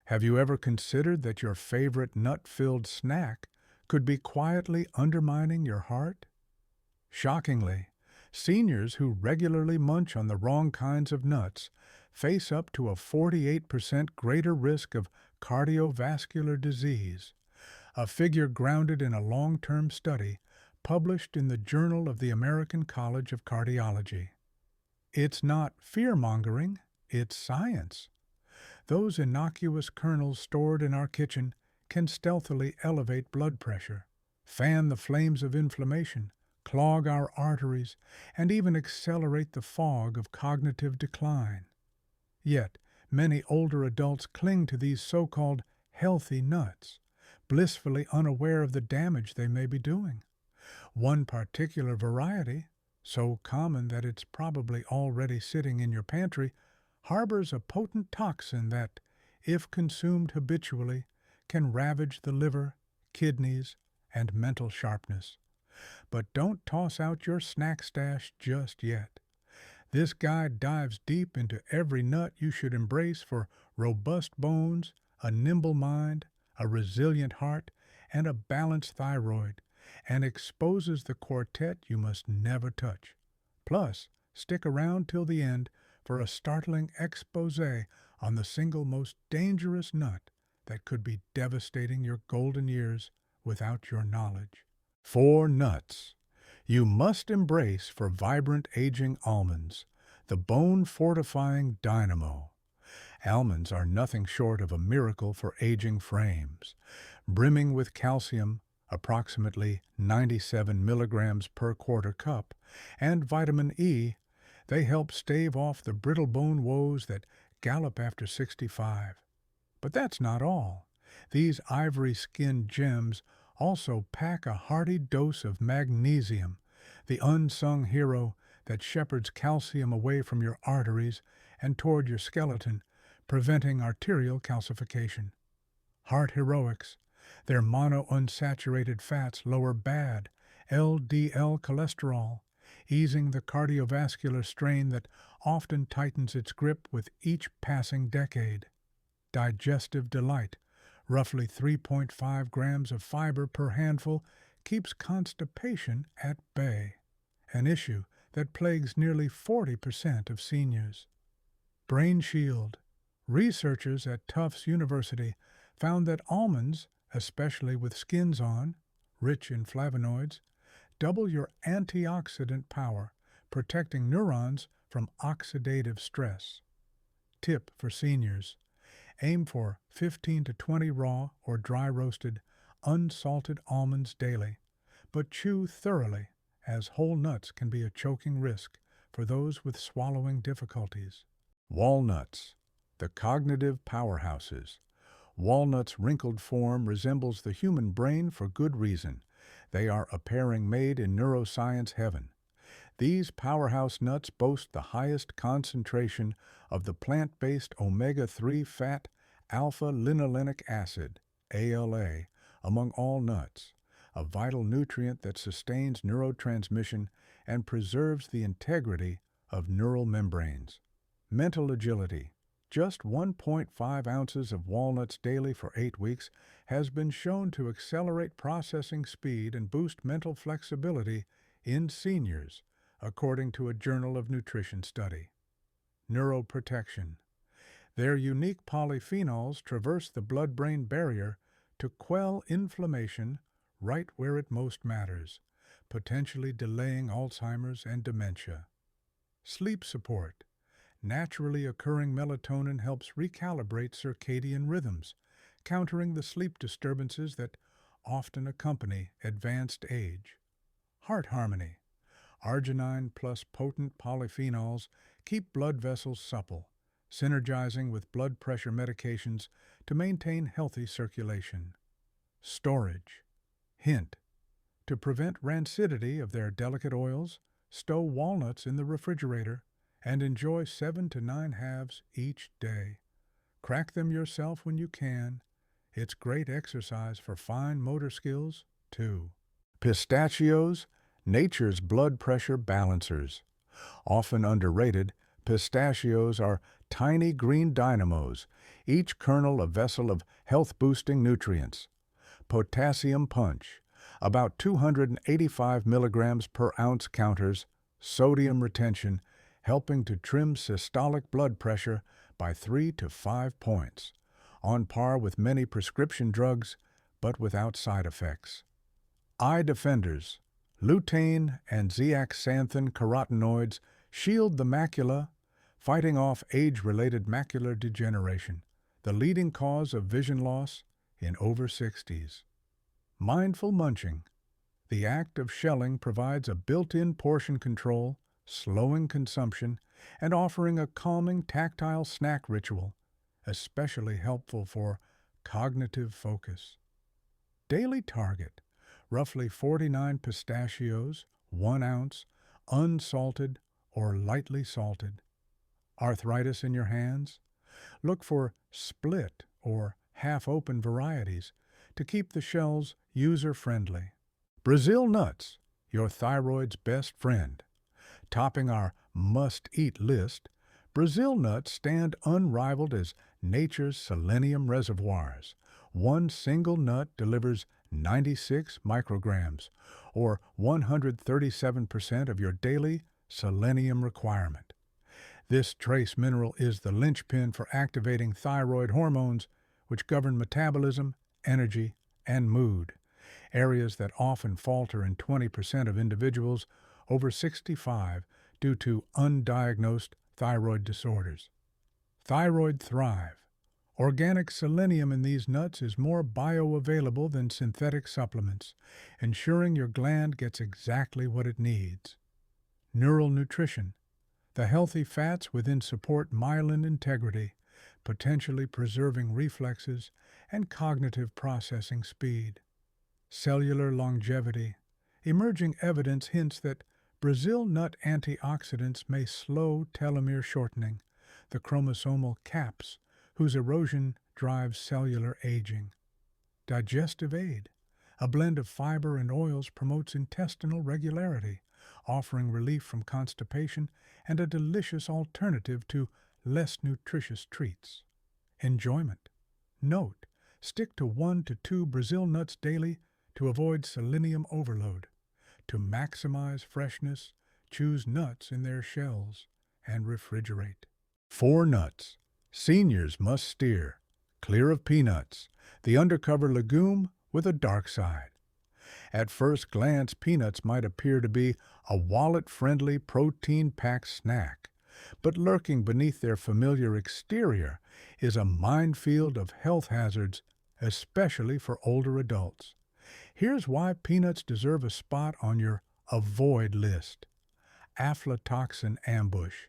Have you ever considered that your favorite nut-filled snack could be quietly undermining your heart? Shockingly, seniors who regularly munch on the wrong kinds of nuts face up to a 48% greater risk of cardiovascular disease, a figure grounded in a long-term study published in the Journal of the American College of Cardiology. It's not fear-mongering, it's science. Those innocuous kernels stored in our kitchen can stealthily elevate blood pressure, fan the flames of inflammation, clog our arteries, and even accelerate the fog of cognitive decline. Yet, many older adults cling to these so-called healthy nuts, blissfully unaware of the damage they may be doing. One particular variety, so common that it's probably already sitting in your pantry, harbors a potent toxin that, if consumed habitually, can ravage the liver, kidneys, and mental sharpness. But don't toss out your snack stash just yet. This guide dives deep into every nut you should embrace for robust bones, a nimble mind, a resilient heart, and a balanced thyroid, and exposes the quartet you must never touch. Plus, stick around till the end for a startling expose on the single most dangerous nut that could be devastating your golden years without your knowledge. 4 nuts you must embrace for vibrant aging almonds, the bone-fortifying dynamo. Almonds are nothing short of a miracle for aging frames. Brimming with calcium, approximately 97 milligrams per quarter cup, and vitamin E, they help stave off the brittle bone woes that gallop after 65. But that's not all. These ivory-skinned gems also pack a hearty dose of magnesium, the unsung hero that shepherds calcium away from your arteries and toward your skeleton, preventing arterial calcification. Heart heroics, their monounsaturated fats lower bad LDL cholesterol, easing the cardiovascular strain that often tightens its grip with each passing decade. Digestive delight, roughly 3.5 grams of fiber per handful, keeps constipation at bay, an issue that plagues nearly 40% of seniors. Brain Shield. Researchers at Tufts University found that almonds, especially with skins on, rich in flavonoids, double your antioxidant power, protecting neurons from oxidative stress. Tip for seniors. Aim for 15 to 20 raw or dry roasted, unsalted almonds daily, but chew thoroughly, as whole nuts can be a choking risk for those with swallowing difficulties. Walnuts, the cognitive powerhouses. Walnuts' wrinkled form resembles the human brain for good reason. They are a pairing made in neuroscience heaven. These powerhouse nuts boast the highest concentration of the plant-based omega-3 fat alpha-linolenic acid, ALA, among all nuts, a vital nutrient that sustains neurotransmission and preserves the integrity of neural membranes. Mental agility. Just 1.5 ounces of walnuts daily for 8 weeks has been shown to accelerate processing speed and boost mental flexibility in seniors, according to a Journal of Nutrition study. Neuroprotection. Their unique polyphenols traverse the blood-brain barrier to quell inflammation right where it most matters, potentially delaying Alzheimer's and dementia. Sleep support. Naturally occurring melatonin helps recalibrate circadian rhythms, countering the sleep disturbances that often accompany advanced age. Heart harmony. Arginine plus potent polyphenols keep blood vessels supple, synergizing with blood pressure medications to maintain healthy circulation. Storage. Hint: to prevent rancidity of their delicate oils, stow walnuts in the refrigerator and enjoy 7 to 9 halves each day. Crack them yourself when you can. It's great exercise for fine motor skills, too. Pistachios, nature's blood pressure balancers. Often underrated, pistachios are tiny green dynamos, each kernel a vessel of health-boosting nutrients. Potassium punch, about 285 milligrams per ounce counters, sodium retention, helping to trim systolic blood pressure by 3 to 5 points, on par with many prescription drugs, but without side effects. Eye defenders, lutein and zeaxanthin carotenoids shield the macula, fighting off age-related macular degeneration, the leading cause of vision loss in over 60s. Mindful munching. The act of shelling provides a built-in portion control, slowing consumption, and offering a calming tactile snack ritual, especially helpful for cognitive focus. Daily target: roughly 49 pistachios, 1 ounce, unsalted or lightly salted. Arthritis in your hands? Look for split or half-open varieties to keep the shells user-friendly. Brazil nuts, your thyroid's best friend. Topping our must-eat list, Brazil nuts stand unrivaled as nature's selenium reservoirs. One single nut delivers 96 micrograms, or 137% of your daily selenium requirement. This trace mineral is the linchpin for activating thyroid hormones, which govern metabolism, energy, and mood, areas that often falter in 20% of individuals over 65 due to undiagnosed thyroid disorders. Thyroid Thrive. Organic selenium in these nuts is more bioavailable than synthetic supplements, ensuring your gland gets exactly what it needs. Neural nutrition. The healthy fats within support myelin integrity, potentially preserving reflexes and cognitive processing speed. Cellular longevity. Emerging evidence hints that Brazil nut antioxidants may slow telomere shortening, the chromosomal caps whose erosion drives cellular aging. Digestive aid. A blend of fiber and oils promotes intestinal regularity, offering relief from constipation and a delicious alternative to less nutritious treats. Enjoyment. Note: stick to 1 to 2 Brazil nuts daily to avoid selenium overload. To maximize freshness, choose nuts in their shells and refrigerate. 4 nuts. Seniors must steer clear of peanuts, the undercover legume with a dark side. At first glance, peanuts might appear to be a wallet-friendly, protein-packed snack, but lurking beneath their familiar exterior is a minefield of health hazards, especially for older adults. Here's why peanuts deserve a spot on your avoid list. Aflatoxin ambush.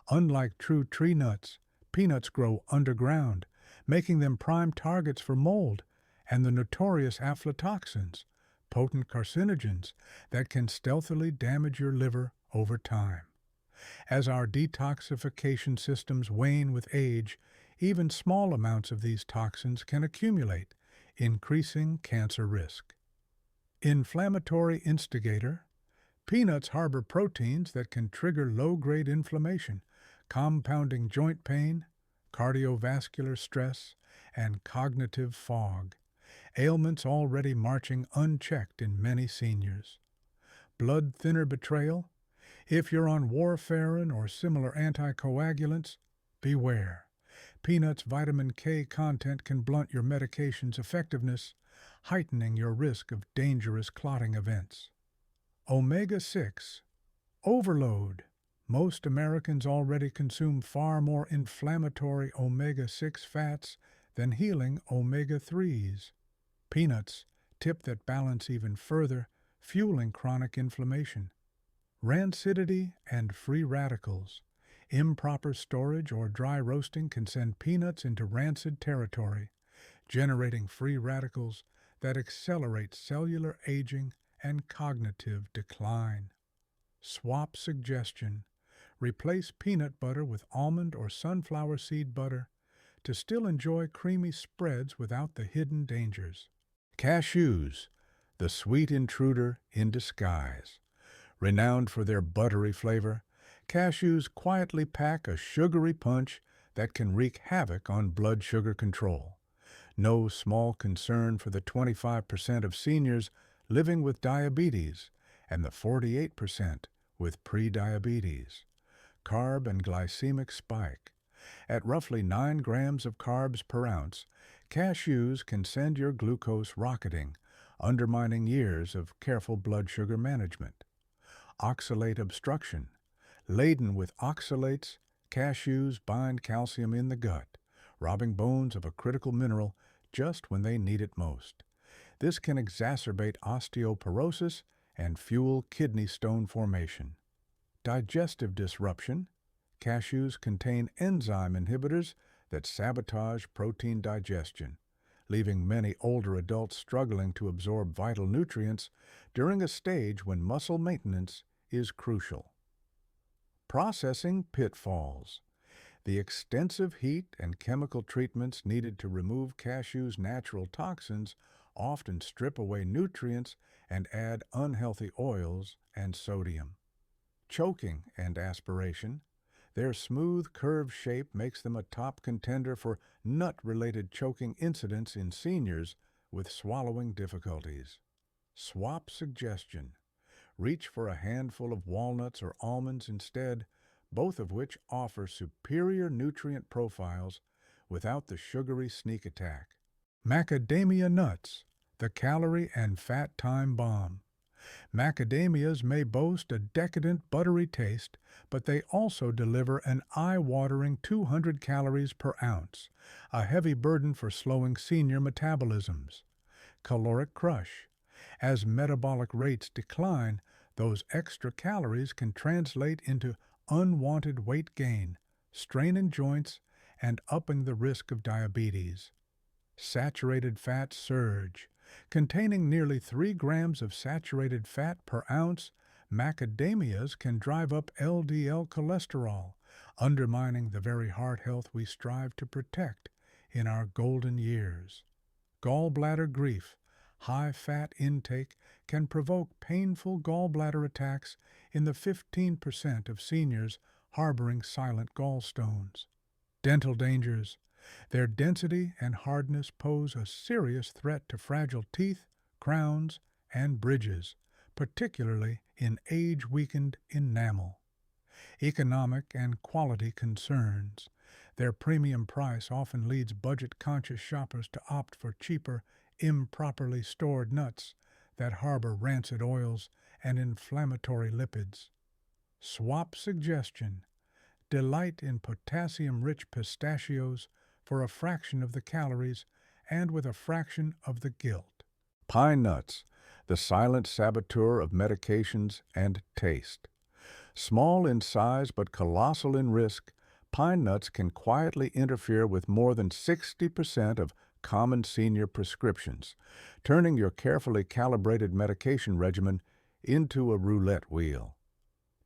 Unlike true tree nuts, peanuts grow underground, making them prime targets for mold and the notorious aflatoxins, potent carcinogens that can stealthily damage your liver over time. As our detoxification systems wane with age, even small amounts of these toxins can accumulate, increasing cancer risk. Inflammatory instigator. Peanuts harbor proteins that can trigger low-grade inflammation, compounding joint pain, cardiovascular stress, and cognitive fog, ailments already marching unchecked in many seniors. Blood thinner betrayal. If you're on warfarin or similar anticoagulants, beware. Peanuts' vitamin K content can blunt your medication's effectiveness, heightening your risk of dangerous clotting events. Omega-6 overload. Most Americans already consume far more inflammatory omega-6 fats than healing omega-3s. Peanuts tip that balance even further, fueling chronic inflammation. Rancidity and free radicals. Improper storage or dry roasting can send peanuts into rancid territory, generating free radicals that accelerate cellular aging and cognitive decline. Swap suggestion. Replace peanut butter with almond or sunflower seed butter to still enjoy creamy spreads without the hidden dangers. Cashews, the sweet intruder in disguise. Renowned for their buttery flavor, cashews quietly pack a sugary punch that can wreak havoc on blood sugar control. No small concern for the 25% of seniors living with diabetes and the 48% with prediabetes. Carb and glycemic spike. At roughly 9 grams of carbs per ounce, cashews can send your glucose rocketing, undermining years of careful blood sugar management. Oxalate obstruction. Laden with oxalates, cashews bind calcium in the gut, robbing bones of a critical mineral just when they need it most. This can exacerbate osteoporosis and fuel kidney stone formation. Digestive disruption. Cashews contain enzyme inhibitors that sabotage protein digestion, leaving many older adults struggling to absorb vital nutrients during a stage when muscle maintenance is crucial. Processing pitfalls. The extensive heat and chemical treatments needed to remove cashews' natural toxins often strip away nutrients and add unhealthy oils and sodium. Choking and aspiration. Their smooth, curved shape makes them a top contender for nut-related choking incidents in seniors with swallowing difficulties. Swap suggestion. Reach for a handful of walnuts or almonds instead, both of which offer superior nutrient profiles without the sugary sneak attack. Macadamia nuts, the calorie and fat time bomb. Macadamias may boast a decadent, buttery taste, but they also deliver an eye-watering 200 calories per ounce, a heavy burden for slowing senior metabolisms. Caloric crush. As metabolic rates decline, those extra calories can translate into unwanted weight gain, strain in joints, and upping the risk of diabetes. Saturated fat surge. Containing nearly 3 grams of saturated fat per ounce, macadamias can drive up LDL cholesterol, undermining the very heart health we strive to protect in our golden years. Gallbladder grief. High-fat intake can provoke painful gallbladder attacks in the 15% of seniors harboring silent gallstones. Dental dangers. Their density and hardness pose a serious threat to fragile teeth, crowns, and bridges, particularly in age-weakened enamel. Economic and quality concerns. Their premium price often leads budget-conscious shoppers to opt for cheaper, improperly stored nuts that harbor rancid oils and inflammatory lipids. Swap suggestion. Delight in potassium-rich pistachios for a fraction of the calories and with a fraction of the guilt. Pine nuts, the silent saboteur of medications and taste. Small in size but colossal in risk, pine nuts can quietly interfere with more than 60% of common senior prescriptions, turning your carefully calibrated medication regimen into a roulette wheel.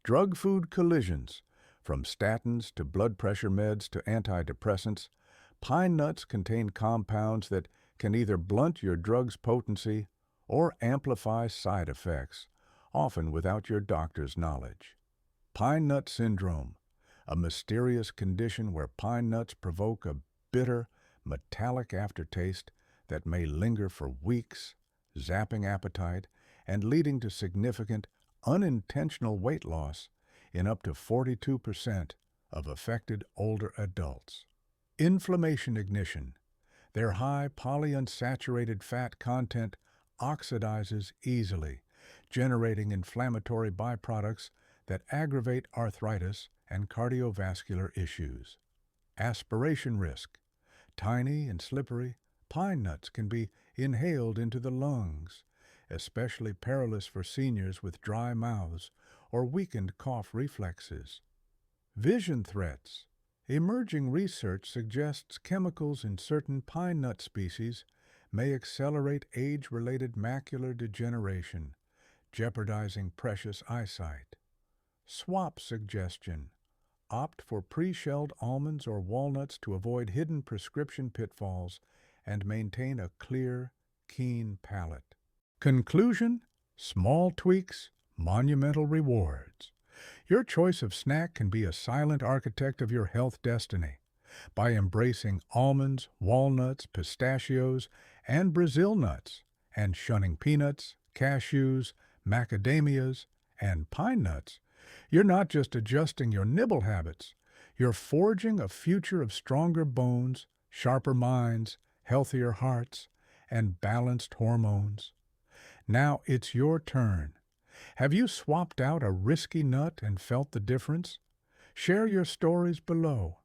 Drug-food collisions. From statins to blood pressure meds to antidepressants, pine nuts contain compounds that can either blunt your drug's potency or amplify side effects, often without your doctor's knowledge. Pine nut syndrome, a mysterious condition where pine nuts provoke a bitter, metallic aftertaste that may linger for weeks, zapping appetite and leading to significant, unintentional weight loss in up to 42% of affected older adults. Inflammation ignition. Their high polyunsaturated fat content oxidizes easily, generating inflammatory byproducts that aggravate arthritis and cardiovascular issues. Aspiration risk. Tiny and slippery, pine nuts can be inhaled into the lungs, especially perilous for seniors with dry mouths or weakened cough reflexes. Vision threats. Emerging research suggests chemicals in certain pine nut species may accelerate age-related macular degeneration, jeopardizing precious eyesight. Swap suggestion. Opt for pre-shelled almonds or walnuts to avoid hidden prescription pitfalls and maintain a clear, keen palate. Conclusion: small tweaks, monumental rewards. Your choice of snack can be a silent architect of your health destiny. By embracing almonds, walnuts, pistachios, and Brazil nuts, and shunning peanuts, cashews, macadamias, and pine nuts, you're not just adjusting your nibble habits, you're forging a future of stronger bones, sharper minds, healthier hearts, and balanced hormones. Now it's your turn. Have you swapped out a risky nut and felt the difference? Share your stories below.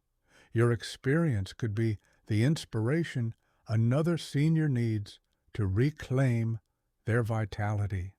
Your experience could be the inspiration another senior needs to reclaim their vitality.